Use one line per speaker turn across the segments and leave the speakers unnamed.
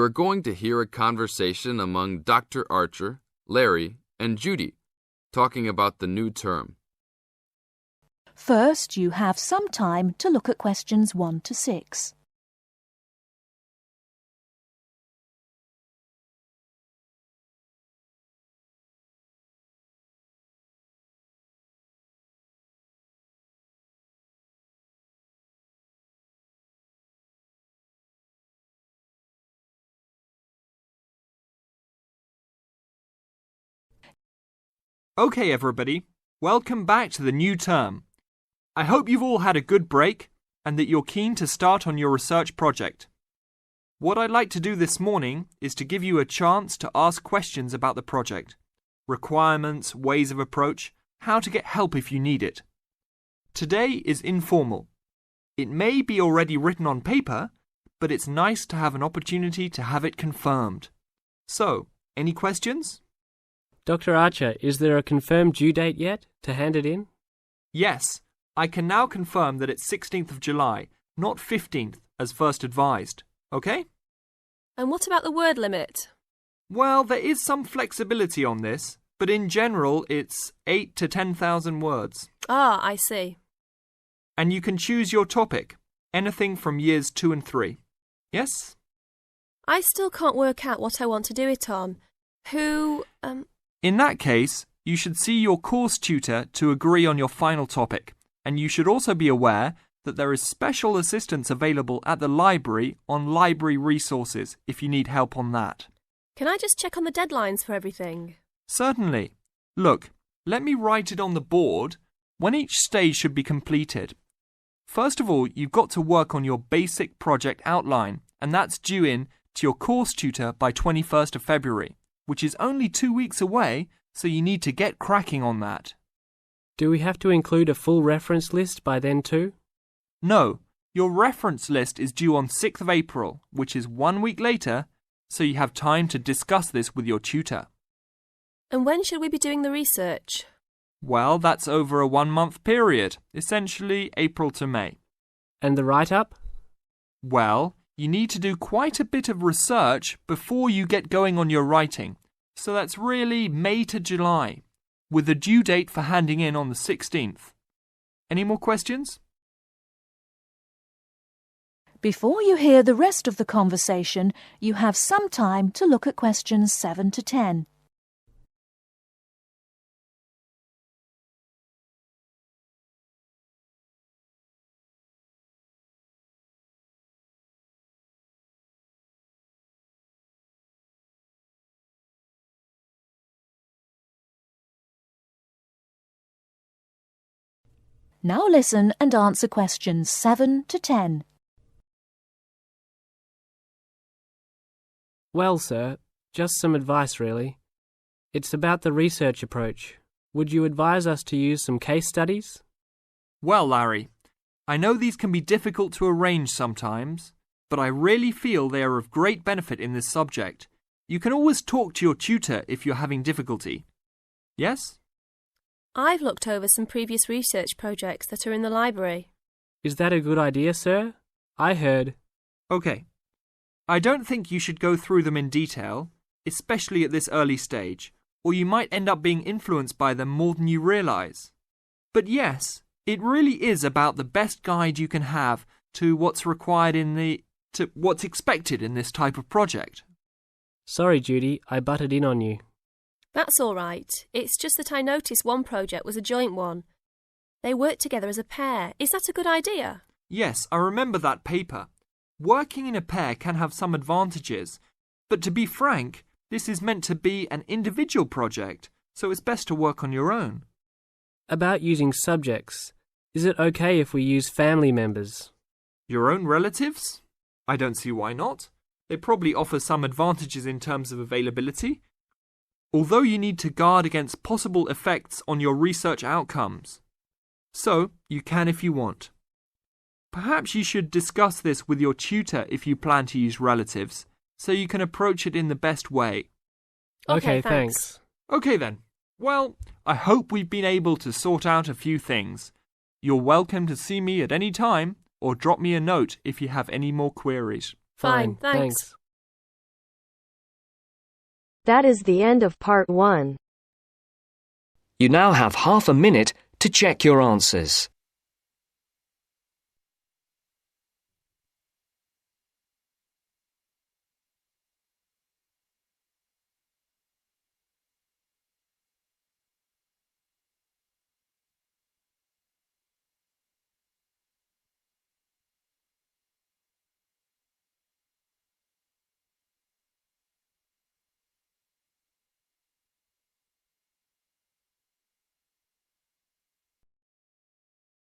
You are going to hear a conversation among Dr. Archer, Larry, and Judy, talking about the new term.
First, you have some time to look at questions 1 to 6.
Okay, everybody, welcome back to the new term. I hope you've all had a good break and that you're keen to start on your research project. What I'd like to do this morning is to give you a chance to ask questions about the project, requirements, ways of approach, how to get help if you need it. Today is informal. It may be already written on paper, but it's nice to have an opportunity to have it confirmed. So, any questions?
Dr. Archer, is there a confirmed due date yet to hand it in?
Yes, I can now confirm that it's 16th of July, not 15th as first advised. Okay?
And what about the word limit?
Well, there is some flexibility on this, but in general it's 8 to 10,000 words.
Ah, I see.
And you can choose your topic, anything from years 2 and 3. Yes?
I still can't work out what I want to do it on.
In that case, you should see your course tutor to agree on your final topic, and you should also be aware that there is special assistance available at the library on library resources if you need help on that.
Can I just check on the deadlines for everything?
Certainly. Look, let me write it on the board when each stage should be completed. First of all, you've got to work on your basic project outline, and that's due in to your course tutor by 21st of February. Which is only 2 weeks away, so you need to get cracking on that.
Do we have to include a full reference list by then too?
No, your reference list is due on 6th of April, which is 1 week later, so you have time to discuss this with your tutor.
And when should we be doing the research?
Well, that's over a 1-month period, essentially April to May.
And the write-up?
Well, you need to do quite a bit of research before you get going on your writing. So that's really May to July, with the due date for handing in on the 16th. Any more questions?
Before you hear the rest of the conversation, you have some time to look at questions 7 to 10. Now listen and answer questions 7 to 10.
Well, sir, just some advice really. It's about the research approach. Would you advise us to use some case studies?
Well, Larry, I know these can be difficult to arrange sometimes, but I really feel they are of great benefit in this subject. You can always talk to your tutor if you're having difficulty. Yes?
I've looked over some previous research projects that are in the library.
Is that a good idea, sir? I heard.
Okay. I don't think you should go through them in detail, especially at this early stage, or you might end up being influenced by them more than you realise. But yes, it really is about the best guide you can have to what's required to what's expected in this type of project.
Sorry, Judy, I butted in on you.
That's all right. It's just that I noticed one project was a joint one. They worked together as a pair. Is that a good idea?
Yes, I remember that paper. Working in a pair can have some advantages, but to be frank, this is meant to be an individual project, so it's best to work on your own.
About using subjects, is it okay if we use family members?
Your own relatives? I don't see why not. They probably offer some advantages in terms of availability, although you need to guard against possible effects on your research outcomes. So, you can if you want. Perhaps you should discuss this with your tutor if you plan to use relatives, so you can approach it in the best way.
Okay, thanks.
Okay then. Well, I hope we've been able to sort out a few things. You're welcome to see me at any time or drop me a note if you have any more queries.
Fine, thanks.
That is the end of part 1.
You now have half a minute to check your answers.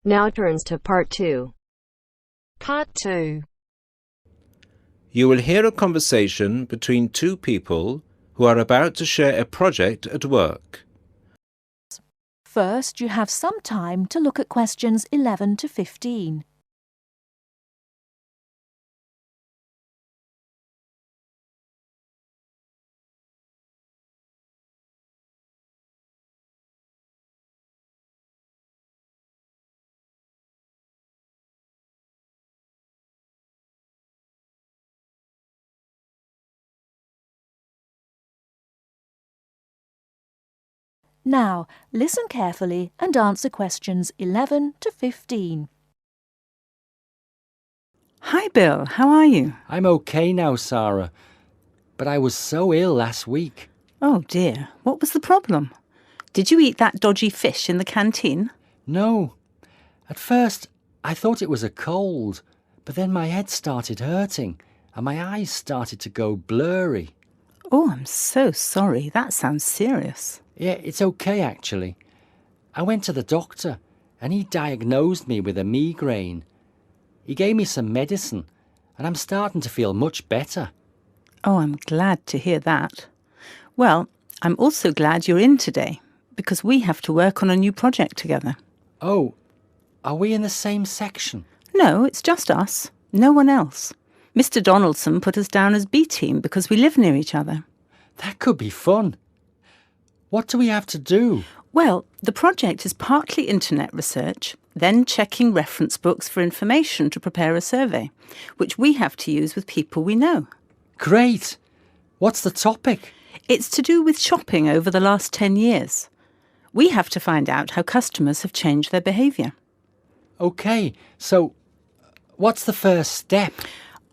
Now turns to part 2. Part 2.
You will hear a conversation between two people who are about to share a project at work.
First, you have some time to look at questions 11 to 15. Now, listen carefully and answer questions 11 to 15.
Hi, Bill. How are you?
I'm okay now, Sarah. But I was so ill last week.
Oh, dear. What was the problem? Did you eat that dodgy fish in the canteen?
No. At first, I thought it was a cold, but then my head started hurting and my eyes started to go blurry.
Oh, I'm so sorry. That sounds serious.
Yeah, it's okay, actually. I went to the doctor and he diagnosed me with a migraine. He gave me some medicine and I'm starting to feel much better.
Oh, I'm glad to hear that. Well, I'm also glad you're in today because we have to work on a new project together.
Oh, are we in the same section?
No, it's just us. No one else. Mr. Donaldson put us down as B team because we live near each other.
That could be fun. What do we have to do?
Well, the project is partly internet research, then checking reference books for information to prepare a survey, which we have to use with people we know.
Great! What's the topic?
It's to do with shopping over the last 10 years. We have to find out how customers have changed their behaviour.
OK, so what's the first step?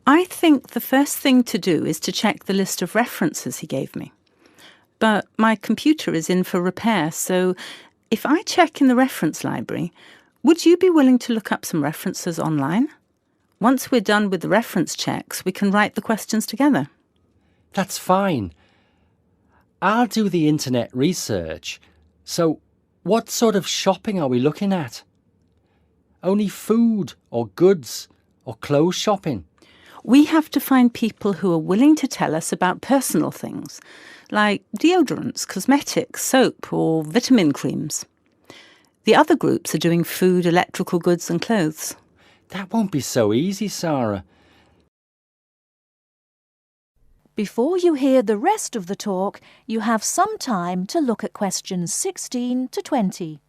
I think the first thing to do is to check the list of references he gave me. But my computer is in for repair, so if I check in the reference library, would you be willing to look up some references online? Once we're done with the reference checks, we can write the questions together.
That's fine. I'll do the internet research. So, what sort of shopping are we looking at? Only food or goods or clothes shopping?
We have to find people who are willing to tell us about personal things, like deodorants, cosmetics, soap or vitamin creams. The other groups are doing food, electrical goods and clothes.
That won't be so easy, Sarah.
Before you hear the rest of the talk, you have some time to look at questions 16 to 20.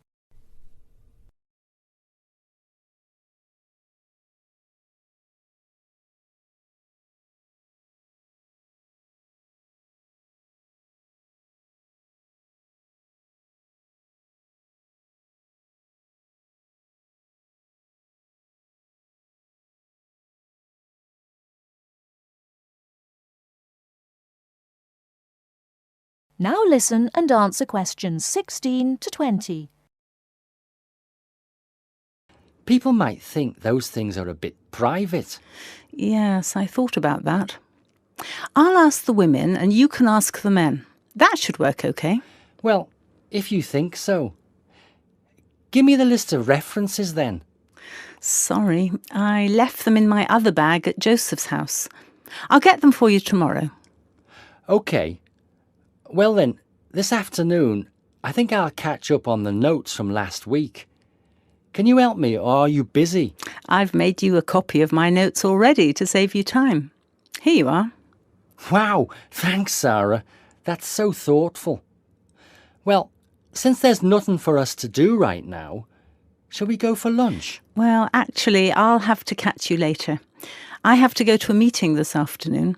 Now listen and answer questions 16 to 20.
People might think those things are a bit private.
Yes, I thought about that. I'll ask the women and you can ask the men. That should work okay.
Well, if you think so. Give me the list of references then.
Sorry, I left them in my other bag at Joseph's house. I'll get them for you tomorrow.
OK. Well then, this afternoon, I think I'll catch up on the notes from last week. Can you help me, or are you busy?
I've made you a copy of my notes already to save you time. Here you are.
Wow, thanks, Sarah. That's so thoughtful. Well, since there's nothing for us to do right now, shall we go for lunch?
Well, actually, I'll have to catch you later. I have to go to a meeting this afternoon.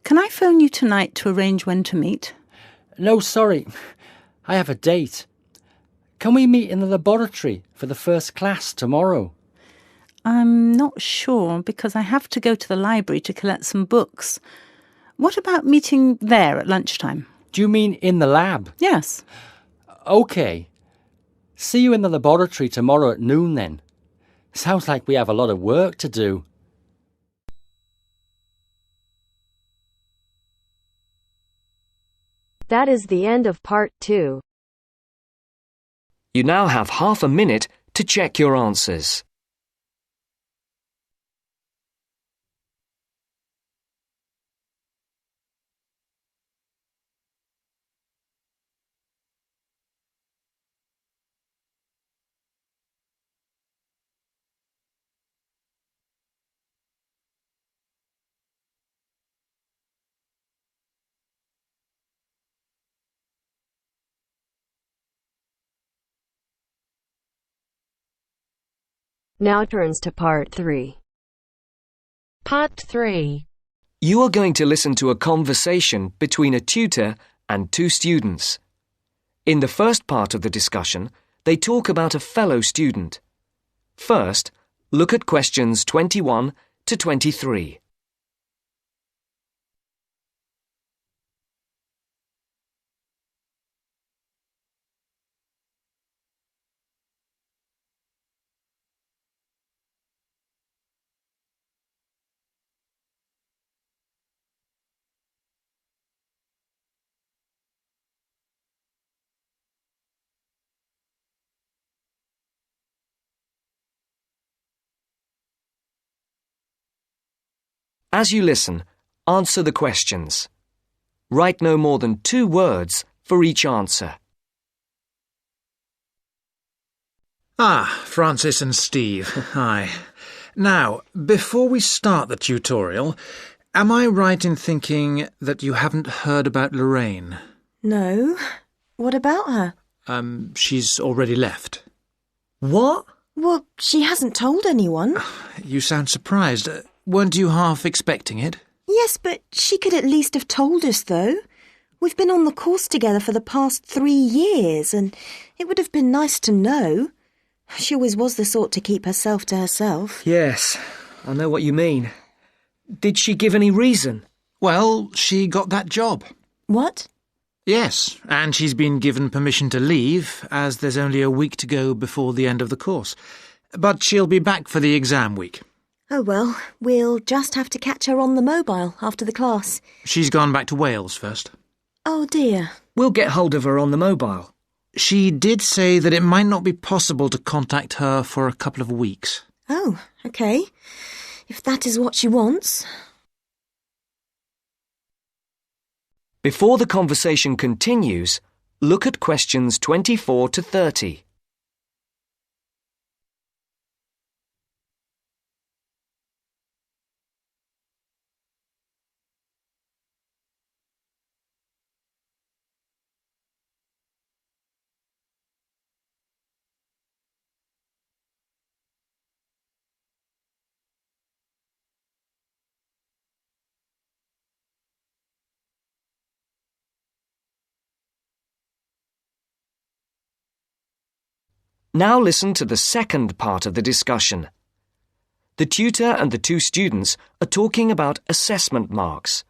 Can I phone you tonight to arrange when to meet?
No, sorry. I have a date. Can we meet in the laboratory for the first class tomorrow?
I'm not sure because I have to go to the library to collect some books. What about meeting there at lunchtime?
Do you mean in the lab?
Yes.
OK. See you in the laboratory tomorrow at noon then. Sounds like we have a lot of work to do.
That is the end of part 2.
You now have half a minute to check your answers.
Now turns to part 3. Part 3.
You are going to listen to a conversation between a tutor and two students. In the first part of the discussion, they talk about a fellow student. First, look at questions 21 to 23. As you listen, answer the questions. Write no more than 2 words for each answer.
Francis and Steve. Hi. Now, before we start the tutorial, am I right in thinking that you haven't heard about Lorraine?
No. What about her?
She's already left.
What? Well, she hasn't told anyone.
You sound surprised. Weren't you half expecting it?
Yes, but she could at least have told us, though. We've been on the course together for the past 3 years, and it would have been nice to know. She always was the sort to keep herself to herself.
Yes, I know what you mean. Did she give any reason?
Well, she got that job.
What?
Yes, and she's been given permission to leave, as there's only a week to go before the end of the course. But she'll be back for the exam week.
Oh well, we'll just have to catch her on the mobile after the class.
She's gone back to Wales first.
Oh dear.
We'll get hold of her on the mobile.
She did say that it might not be possible to contact her for a couple of weeks.
Oh, OK. If that is what she wants.
Before the conversation continues, look at questions 24 to 30. Now listen to the second part of the discussion. The tutor and the two students are talking about assessment marks.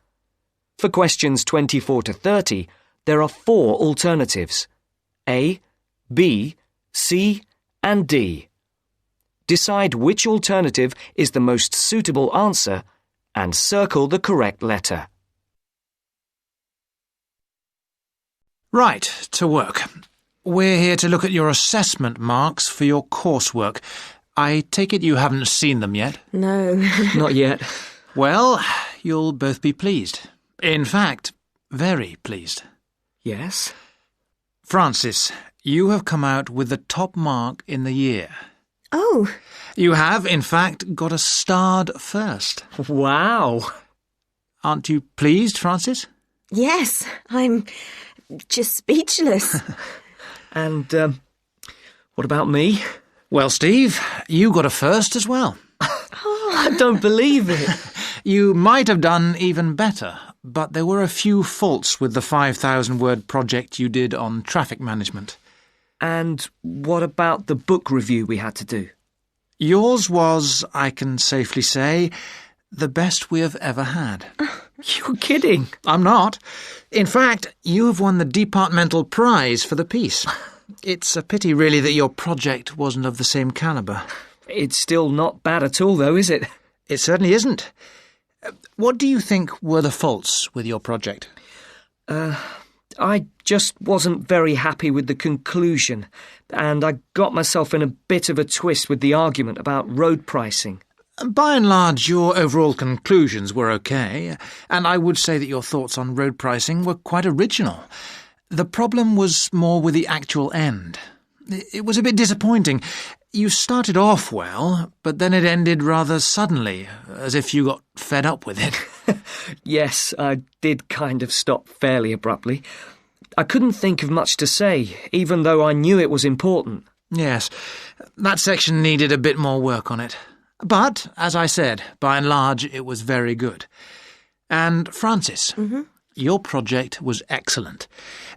For questions 24 to 30, there are 4 alternatives: A, B, C, and D. Decide which alternative is the most suitable answer and circle the correct letter.
Right, to work. We're here to look at your assessment marks for your coursework. I take it you haven't seen them yet?
No.
Not yet.
Well, you'll both be pleased. In fact, very pleased.
Yes?
Francis, you have come out with the top mark in the year.
Oh.
You have, in fact, got a starred first.
Wow.
Aren't you pleased, Francis?
Yes, I'm just speechless.
And, what about me?
Well, Steve, you got a first as well.
I don't believe it.
You might have done even better, but there were a few faults with the 5,000-word project you did on traffic management.
And what about the book review we had to do?
Yours was, I can safely say, the best we have ever had.
You're kidding.
I'm not. In fact, you have won the departmental prize for the piece. It's a pity, really, that your project wasn't of the same calibre.
It's still not bad at all, though, is it?
It certainly isn't. What do you think were the faults with your project?
I just wasn't very happy with the conclusion, and I got myself in a bit of a twist with the argument about road pricing.
By and large, your overall conclusions were okay, and I would say that your thoughts on road pricing were quite original. The problem was more with the actual end. It was a bit disappointing. You started off well, but then it ended rather suddenly, as if you got fed up with it.
Yes, I did kind of stop fairly abruptly. I couldn't think of much to say, even though I knew it was important.
Yes, that section needed a bit more work on it. But, as I said, by and large, it was very good. And, Francis, your project was excellent.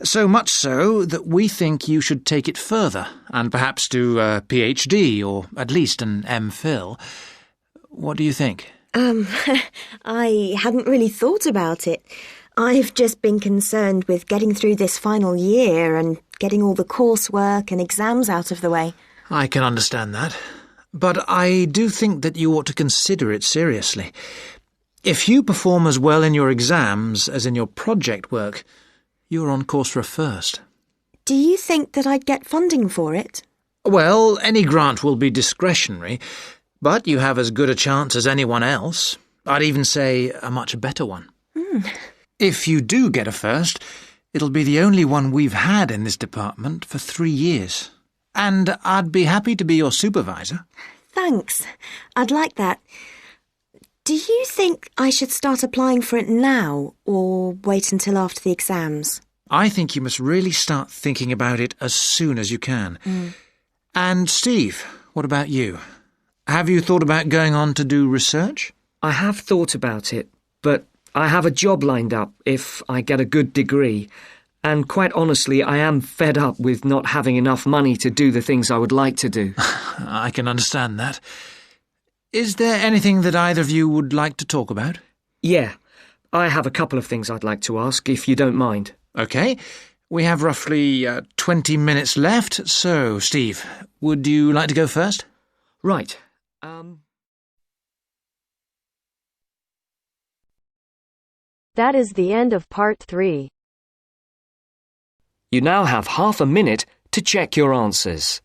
So much so that we think you should take it further, and perhaps do a PhD, or at least an MPhil. What do you think?
I hadn't really thought about it. I've just been concerned with getting through this final year and getting all the coursework and exams out of the way.
I can understand that. But I do think that you ought to consider it seriously. If you perform as well in your exams as in your project work, you're on course for a first.
Do you think that I'd get funding for it?
Well, any grant will be discretionary, but you have as good a chance as anyone else. I'd even say a much better one. If you do get a first, it'll be the only one we've had in this department for 3 years. And I'd be happy to be your supervisor.
Thanks. I'd like that. Do you think I should start applying for it now, or wait until after the exams?
I think you must really start thinking about it as soon as you can. And Steve, what about you? Have you thought about going on to do research?
I have thought about it, but I have a job lined up if I get a good degree. And quite honestly, I am fed up with not having enough money to do the things I would like to do.
I can understand that. Is there anything that either of you would like to talk about?
Yeah, I have a couple of things I'd like to ask, if you don't mind.
OK. We have roughly 20 minutes left, so, Steve, would you like to go first?
Right.
That is the end of part 3.
You now have half a minute to check your answers.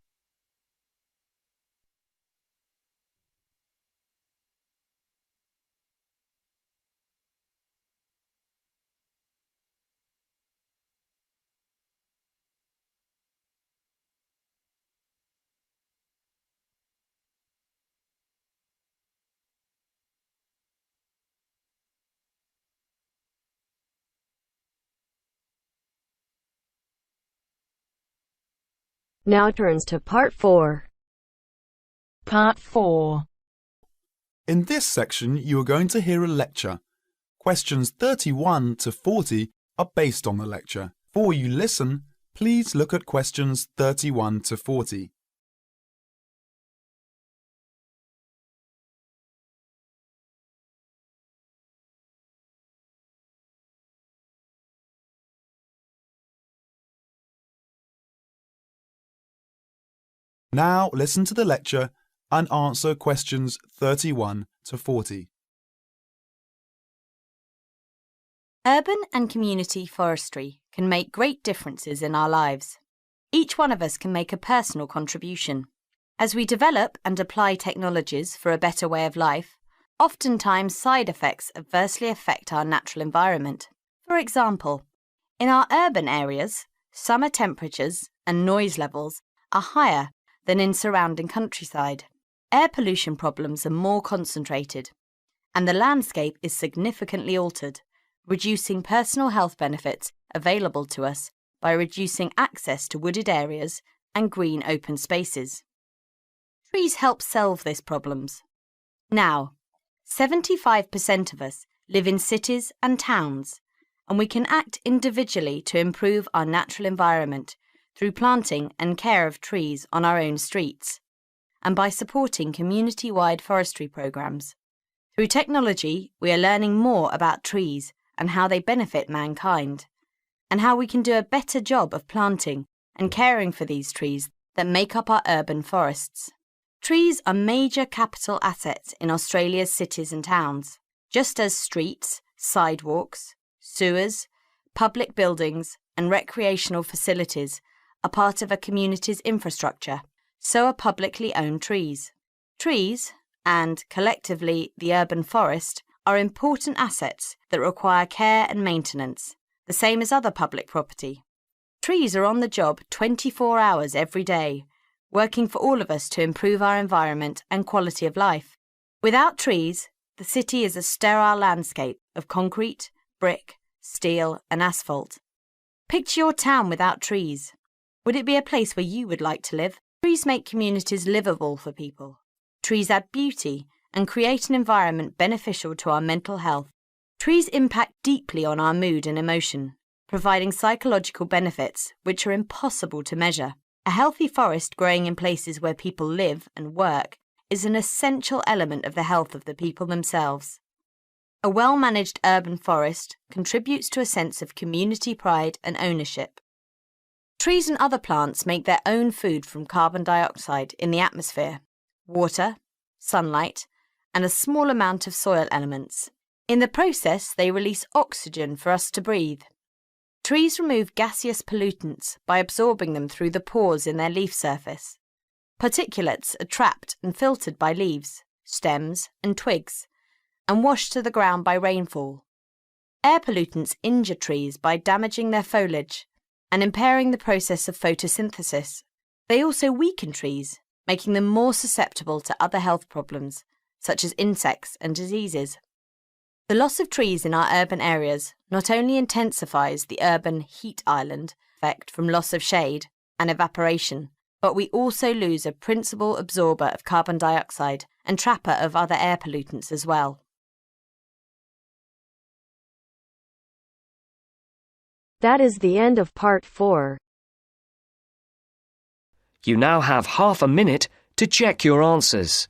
Now turns to part 4.
Part 4.
In this section, you are going to hear a lecture. Questions 31 to 40 are based on the lecture. Before you listen, please look at questions 31 to 40. Now listen to the lecture and answer questions 31 to 40.
Urban and community forestry can make great differences in our lives. Each one of us can make a personal contribution. As we develop and apply technologies for a better way of life, oftentimes side effects adversely affect our natural environment. For example, in our urban areas, summer temperatures and noise levels are higher than in surrounding countryside. Air pollution problems are more concentrated, and the landscape is significantly altered, reducing personal health benefits available to us by reducing access to wooded areas and green open spaces. Trees help solve these problems. Now, 75% of us live in cities and towns, and we can act individually to improve our natural environment through planting and care of trees on our own streets, and by supporting community-wide forestry programs. Through technology, we are learning more about trees and how they benefit mankind, and how we can do a better job of planting and caring for these trees that make up our urban forests. Trees are major capital assets in Australia's cities and towns, just as streets, sidewalks, sewers, public buildings and recreational facilities are part of a community's infrastructure. So are publicly owned trees. Trees, and collectively the urban forest, are important assets that require care and maintenance, the same as other public property. Trees are on the job 24 hours every day, working for all of us to improve our environment and quality of life. Without trees, the city is a sterile landscape of concrete, brick, steel and asphalt. Picture your town without trees. Would it be a place where you would like to live? Trees make communities livable for people. Trees add beauty and create an environment beneficial to our mental health. Trees impact deeply on our mood and emotion, providing psychological benefits which are impossible to measure. A healthy forest growing in places where people live and work is an essential element of the health of the people themselves. A well-managed urban forest contributes to a sense of community pride and ownership. Trees and other plants make their own food from carbon dioxide in the atmosphere, water, sunlight, and a small amount of soil elements. In the process, they release oxygen for us to breathe. Trees remove gaseous pollutants by absorbing them through the pores in their leaf surface. Particulates are trapped and filtered by leaves, stems, and twigs, and washed to the ground by rainfall. Air pollutants injure trees by damaging their foliage and impairing the process of photosynthesis. They also weaken trees, making them more susceptible to other health problems, such as insects and diseases. The loss of trees in our urban areas not only intensifies the urban heat island effect from loss of shade and evaporation, but we also lose a principal absorber of carbon dioxide and trapper of other air pollutants as well.
That is the end of part 4.
You now have half a minute to check your answers.